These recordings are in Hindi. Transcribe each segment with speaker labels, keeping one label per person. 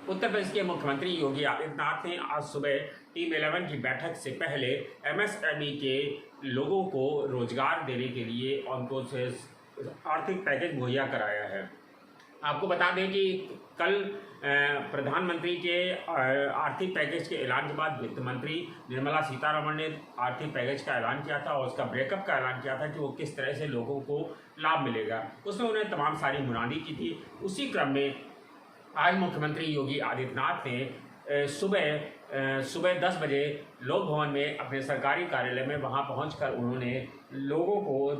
Speaker 1: उत्तर प्रदेश के मुख्यमंत्री योगी आदित्यनाथ ने आज सुबह टीम 11 की बैठक से पहले एमएसएमई के लोगों को रोजगार देने के लिए उनको आर्थिक पैकेज मुहैया कराया है। आपको बता दें कि कल प्रधानमंत्री के आर्थिक पैकेज के ऐलान के बाद वित्त मंत्री निर्मला सीतारमण ने आर्थिक पैकेज का ऐलान किया था और उसका ब्रेकअप का ऐलान किया था कि वो किस तरह से लोगों को लाभ मिलेगा। उसमें उन्होंने तमाम सारी मुनादी की थी। उसी क्रम में आज मुख्यमंत्री योगी आदित्यनाथ ने सुबह 10 बजे लोक भवन में अपने सरकारी कार्यालय में वहां पहुंचकर उन्होंने लोगों को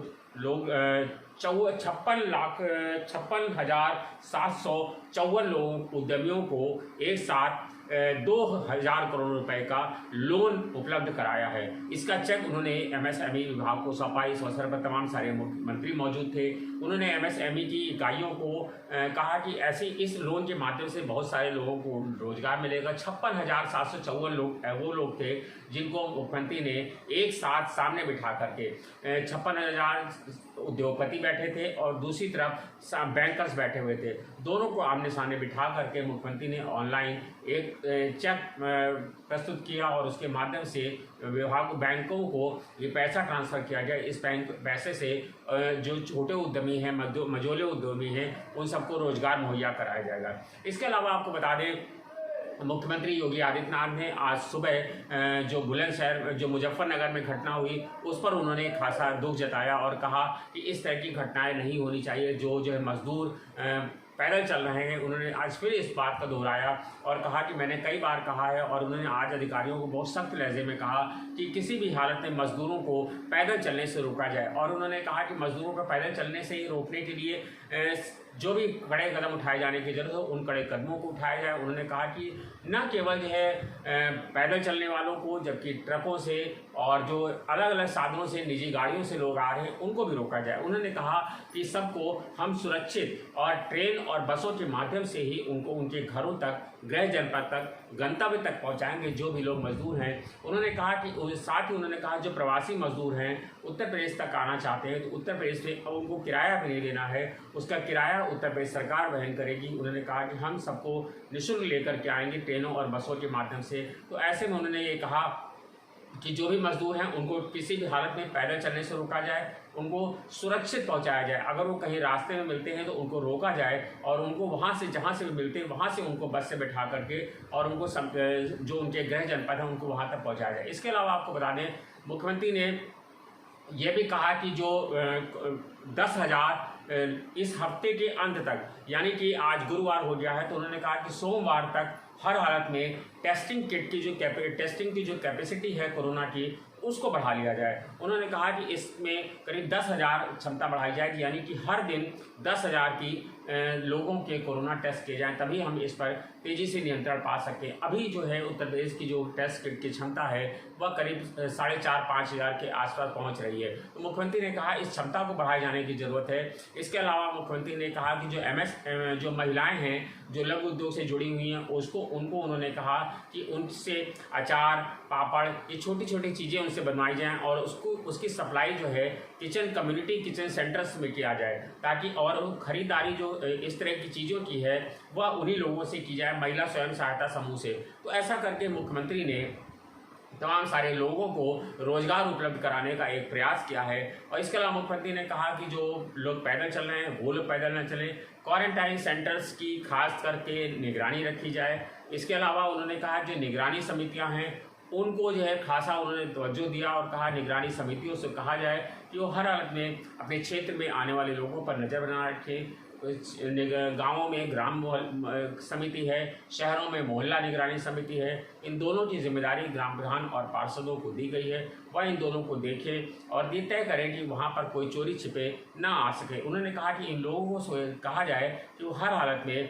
Speaker 1: 56,754 लोगों उद्यमियों को एक साथ 2,000 करोड़ रुपए का लोन उपलब्ध कराया है। इसका चेक उन्होंने एमएसएमई विभाग को सौंपा। इस अवसर पर तमाम सारे मंत्री मौजूद थे। उन्होंने एमएसएमई की इकाइयों को कहा कि ऐसे इस लोन के माध्यम से बहुत सारे लोगों को रोजगार मिलेगा। 56,754 लोग वो लोग थे जिनको मुख्यमंत्री ने एक साथ सामने बिठा करके 56,000 उद्योगपति बैठे थे और दूसरी तरफ बैंकर्स बैठे हुए थे। दोनों को आमने सामने बिठा करके मुख्यमंत्री ने ऑनलाइन एक चेक प्रस्तुत किया और उसके माध्यम से विभाग बैंकों को ये पैसा ट्रांसफ़र किया गया। इस बैंक पैसे से जो छोटे उद्यमी हैं, मझोले उद्यमी हैं, उन सबको रोजगार मुहैया कराया जाएगा। इसके अलावा आपको बता दें मुख्यमंत्री योगी आदित्यनाथ ने आज सुबह जो बुलंदशहर जो मुजफ्फरनगर में घटना हुई उस पर उन्होंने खासा दुख जताया और कहा कि इस तरह की घटनाएं नहीं होनी चाहिए। जो है मजदूर पैदल चल रहे हैं, उन्होंने आज फिर इस बात का दोहराया और कहा कि मैंने कई बार कहा है और उन्होंने आज अधिकारियों को बहुत सख्त लहजे में कहा कि किसी भी हालत में मजदूरों को पैदल चलने से रोका जाए। और उन्होंने कहा कि मजदूरों को पैदल चलने से ही रोकने के लिए जो भी कड़े कदम उठाए जाने की जरूरत हो उन कड़े कदमों को उठाया जाए। उन्होंने कहा कि न केवल जो है पैदल चलने वालों को, जबकि ट्रकों से और जो अलग अलग साधनों से, निजी गाड़ियों से लोग आ रहे हैं, उनको भी रोका जाए। उन्होंने कहा कि सबको हम सुरक्षित और ट्रेन और बसों के माध्यम से ही उनको उनके घरों तक, गृह जनपद तक, गंतव्य तक पहुंचाएंगे जो भी लोग मजदूर हैं। उन्होंने कहा कि साथ ही उन्होंने कहा जो प्रवासी मजदूर हैं उत्तर प्रदेश तक आना चाहते हैं तो उत्तर प्रदेश में उनको किराया भी नहीं देना है, उसका किराया उत्तर प्रदेश सरकार वहन करेगी। उन्होंने कहा कि हम सबको निःशुल्क लेकर के आएंगे ट्रेनों और बसों के माध्यम से। तो ऐसे में उन्होंने ये कहा कि जो भी मजदूर हैं उनको किसी भी हालत में पैदल चलने से रोका जाए, उनको सुरक्षित पहुंचाया जाए। अगर वो कहीं रास्ते में मिलते हैं तो उनको रोका जाए और उनको वहां से, जहां से मिलते हैं वहां से उनको बस से बैठा करके और उनको जो उनके गृह जनपद है उनको वहां तक पहुंचाया जाए। इसके अलावा आपको बता दें मुख्यमंत्री ने यह भी कहा कि जो 10,000 इस हफ्ते के अंत तक, यानी कि आज गुरुवार हो गया है, तो उन्होंने कहा कि सोमवार तक हर हालत में टेस्टिंग किट की जो कैपेसिटी है कोरोना की उसको बढ़ा लिया जाए। उन्होंने कहा कि इसमें करीब 10,000 क्षमता बढ़ाई जाएगी, यानी कि हर दिन 10,000 की लोगों के कोरोना टेस्ट किए जाएं, तभी हम इस पर तेज़ी से नियंत्रण पा सकते हैं। अभी जो है उत्तर प्रदेश की जो टेस्ट किट की क्षमता है वह करीब 4,500-5 हज़ार के आसपास पहुंच रही है। तो मुख्यमंत्री ने कहा इस क्षमता को बढ़ाए जाने की ज़रूरत है। इसके अलावा मुख्यमंत्री ने कहा कि जो महिलाएँ हैं जो लघु उद्योग से जुड़ी हुई हैं उनको उन्होंने कहा कि उनसे अचार, पापड़, ये छोटी छोटी चीज़ें उनसे बनवाई जाएं और उसकी सप्लाई जो है कम्युनिटी किचन सेंटर्स में किया जाए, ताकि और ख़रीदारी जो इस तरह की चीज़ों की है वह उन्हीं लोगों से की जाए, महिला स्वयं सहायता समूह से। तो ऐसा करके मुख्यमंत्री ने तमाम सारे लोगों को रोजगार उपलब्ध कराने का एक प्रयास किया है। और इसके अलावा मुख्यमंत्री ने कहा कि जो लोग पैदल चल रहे हैं वो लोग पैदल न चलें, क्वारंटाइन सेंटर्स की खास करके निगरानी रखी जाए। इसके अलावा उन्होंने कहा जो निगरानी समितियां हैं उनको जो है खासा उन्होंने तवज्जो दिया और कहा निगरानी समितियों से कहा जाए कि वो हर हालत में अपने क्षेत्र में आने वाले लोगों पर नज़र बना रखें। गांवों में ग्राम समिति है, शहरों में मोहल्ला निगरानी समिति है। इन दोनों की जिम्मेदारी ग्राम प्रधान और पार्षदों को दी गई है। वह इन दोनों को देखें और ये तय करें कि वहां पर कोई चोरी छिपे ना आ सके। उन्होंने कहा कि इन लोगों को कहा जाए कि वो हर हालत में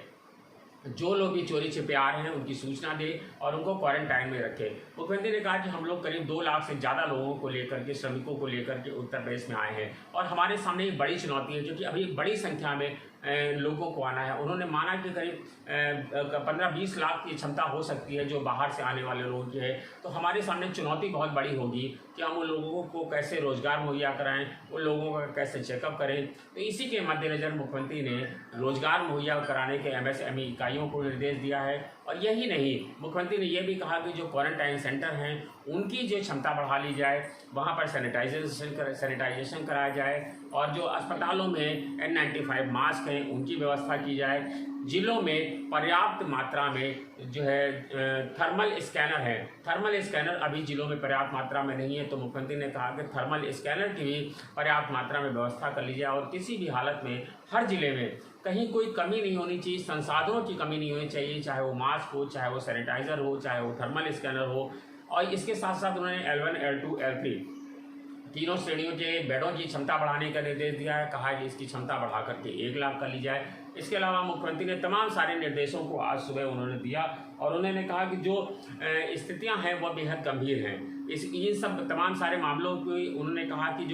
Speaker 1: जो लोग भी चोरी छिपे आ रहे हैं उनकी सूचना दे और उनको क्वारंटाइन में रखे। मुख्यमंत्री ने कहा कि हम लोग करीब 2 लाख से ज़्यादा लोगों को लेकर के, श्रमिकों को लेकर के उत्तर प्रदेश में आए हैं और हमारे सामने एक बड़ी चुनौती है क्योंकि अभी बड़ी संख्या में लोगों को आना है। उन्होंने माना कि करीब 15-20 लाख की क्षमता हो सकती है जो बाहर से आने वाले लोगों की है। तो हमारे सामने चुनौती बहुत बड़ी होगी कि हम उन लोगों को कैसे रोजगार मुहैया कराएं, उन लोगों का कैसे चेकअप करें। तो इसी के मद्देनज़र मुख्यमंत्री ने रोजगार मुहैया कराने के MSME इकाइयों को निर्देश दिया है। और यही नहीं, मुख्यमंत्री ने यह भी कहा कि जो क्वारंटाइन सेंटर हैं उनकी जो क्षमता बढ़ा ली जाए, वहाँ पर सैनिटाइजेशन कराया जाए, और जो अस्पतालों में N95 मास्क हैं उनकी व्यवस्था की जाए। जिलों में पर्याप्त मात्रा में जो है थर्मल स्कैनर है, थर्मल स्कैनर अभी जिलों में पर्याप्त मात्रा में नहीं है, तो मुख्यमंत्री ने कहा कि थर्मल स्कैनर की भी पर्याप्त मात्रा में व्यवस्था कर ली जाए। और किसी भी हालत में हर जिले में कहीं कोई कमी नहीं होनी चाहिए, संसाधनों की कमी नहीं होनी चाहिए, चाहे वो मास्क हो, चाहे वो सैनिटाइज़र हो, चाहे वो थर्मल स्कैनर हो। और इसके साथ साथ उन्होंने L1, L2, L3 तीनों श्रेणियों के बेडों की क्षमता बढ़ाने का निर्देश दिया है। कहा है कि इसकी क्षमता बढ़ा करके 1 लाख कर ली जाए। इसके अलावा मुख्यमंत्री ने तमाम सारे निर्देशों को आज सुबह उन्होंने दिया, और उन्होंने कहा कि जो स्थितियां हैं वह बेहद गंभीर हैं। इन सब तमाम सारे मामलों की उन्होंने कहा कि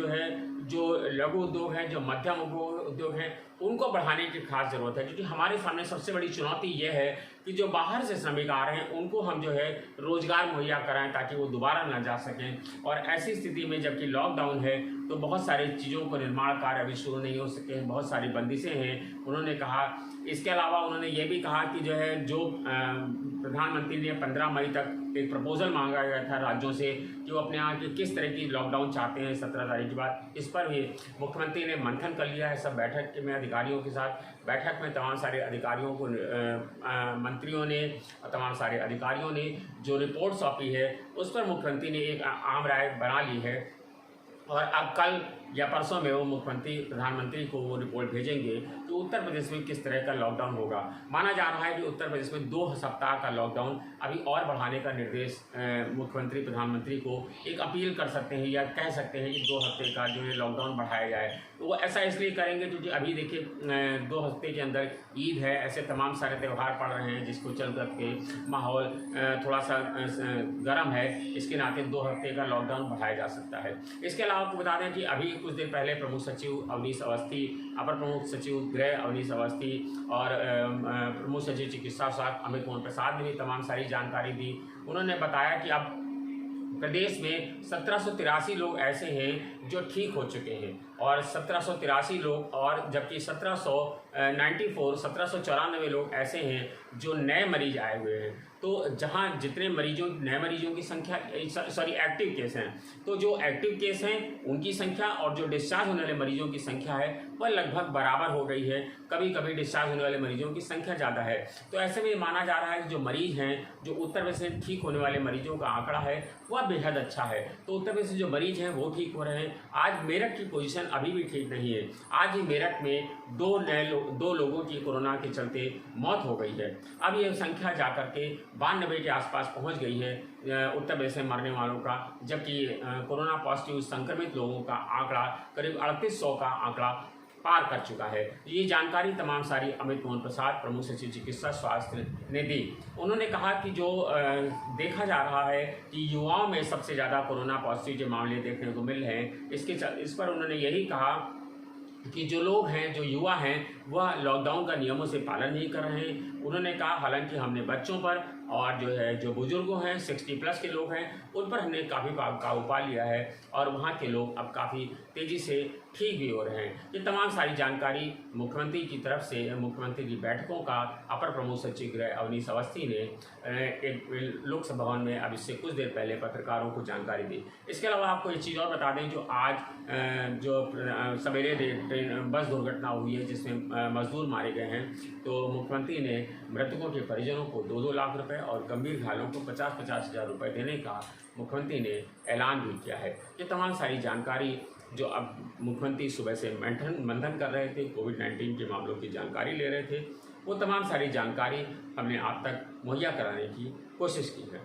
Speaker 1: जो लघु उद्योग हैं, जो मध्यम उद्योग हैं, उनको बढ़ाने की खास ज़रूरत है, क्योंकि हमारे सामने सबसे बड़ी चुनौती ये है कि जो बाहर से श्रमिक आ रहे हैं उनको हम जो है रोज़गार मुहैया कराएं ताकि वो दोबारा ना जा सकें। और ऐसी स्थिति में जबकि लॉकडाउन है तो बहुत सारी चीज़ों को निर्माण कार्य अभी शुरू नहीं हो सके हैं, बहुत सारी बंदिशें हैं, उन्होंने कहा। इसके अलावा उन्होंने ये भी कहा कि जो प्रधानमंत्री ने 15 मई तक एक प्रपोजल मांगा गया था राज्यों से कि वो अपने यहाँ की किस तरह की लॉकडाउन चाहते हैं 17 तारीख के बाद, इस पर भी मुख्यमंत्री ने मंथन कर लिया है। सब बैठक में अधिकारियों के साथ, बैठक में तमाम सारे अधिकारियों को मंत्रियों ने, तमाम सारे अधिकारियों ने जो रिपोर्ट सौंपी है उस पर मुख्यमंत्री ने एक आम राय बना ली है। और अब कल या परसों में वो मुख्यमंत्री प्रधानमंत्री को वो रिपोर्ट भेजेंगे कि उत्तर प्रदेश में किस तरह का लॉकडाउन होगा। माना जा रहा है कि उत्तर प्रदेश में 2 सप्ताह का लॉकडाउन अभी और बढ़ाने का निर्देश मुख्यमंत्री प्रधानमंत्री को एक अपील कर सकते हैं या कह सकते हैं कि 2 हफ्ते का जो है लॉकडाउन बढ़ाया जाए। तो वो ऐसा इसलिए करेंगे क्योंकि अभी देखिए 2 हफ्ते के अंदर ईद है, ऐसे तमाम सारे त्यौहार पड़ रहे हैं जिसको चल करके माहौल थोड़ा सा गर्म है, इसके नाते 2 हफ्ते का लॉकडाउन बढ़ाया जा सकता है। इसके अलावा आपको बता दें कि अभी कुछ देर पहले प्रमुख सचिव अवनीश अवस्थी, अपर प्रमुख सचिव गृह अवनीश अवस्थी और प्रमुख सचिव चिकित्सा स्वास्थ्य अमित मोहन प्रसाद ने भी तमाम सारी जानकारी दी। उन्होंने बताया कि अब प्रदेश में 1783 लोग ऐसे हैं जो ठीक हो चुके हैं, और 1783 लोग, और जबकि 1794 लोग ऐसे हैं जो नए मरीज आए हुए हैं। तो जहां जितने नए मरीजों की संख्या एक्टिव केस हैं, तो जो एक्टिव केस हैं उनकी संख्या और जो डिस्चार्ज होने वाले मरीजों की संख्या है वह लगभग बराबर हो गई है। कभी कभी डिस्चार्ज होने वाले मरीजों की संख्या ज़्यादा है। तो ऐसे में माना जा रहा है कि जो मरीज हैं, जो उत्तर प्रदेश से ठीक होने वाले मरीजों का आंकड़ा है वह बेहद अच्छा है। तो उत्तर प्रदेश से जो मरीज हैं वो ठीक हो रहे हैं। आज मेरठ की पोजीशन अभी भी ठीक नहीं है। आज ही मेरठ में 2 लोगों की कोरोना के चलते मौत हो गई है। अब ये संख्या जाकर के 92 के आसपास पहुंच गई है उत्तर प्रदेश में मरने वालों का, जबकि कोरोना पॉजिटिव संक्रमित लोगों का आंकड़ा करीब 3800 का आंकड़ा पार कर चुका है। ये जानकारी तमाम सारी अमित मोहन प्रसाद, प्रमुख सचिव चिकित्सा स्वास्थ्य ने दी। उन्होंने कहा कि जो देखा जा रहा है कि युवाओं में सबसे ज़्यादा कोरोना पॉजिटिव के मामले देखने को मिल रहे हैं, इस पर उन्होंने यही कहा कि जो लोग हैं, जो युवा हैं, वह लॉकडाउन का नियमों से पालन नहीं कर रहे हैं। उन्होंने कहा हालांकि हमने बच्चों पर और जो बुजुर्गों हैं, 60+ के लोग हैं, उन पर हमने काफ़ी काबू पा लिया है और वहाँ के लोग अब काफ़ी तेज़ी से ठीक भी हो रहे हैं। ये तमाम सारी जानकारी मुख्यमंत्री की तरफ से, मुख्यमंत्री की बैठकों का अपर प्रमुख सचिव गृह अवनीश अवस्थी ने एक लोकसभा भवन में अब इससे कुछ देर पहले पत्रकारों को जानकारी दी। इसके अलावा आपको एक चीज़ और बता दें, जो आज जो सवेरे ट्रेन बस दुर्घटना हुई है जिसमें मजदूर मारे गए हैं, तो मुख्यमंत्री ने मृतकों के परिजनों को 2-2 लाख रुपए और गंभीर घायलों को 50-50 हज़ार रुपये देने का मुख्यमंत्री ने ऐलान भी किया है। ये तमाम सारी जानकारी जो अब मुख्यमंत्री सुबह से मंथन कर रहे थे, कोविड-19 के मामलों की जानकारी ले रहे थे, वो तमाम सारी जानकारी हमने आप तक मुहैया कराने की कोशिश की है।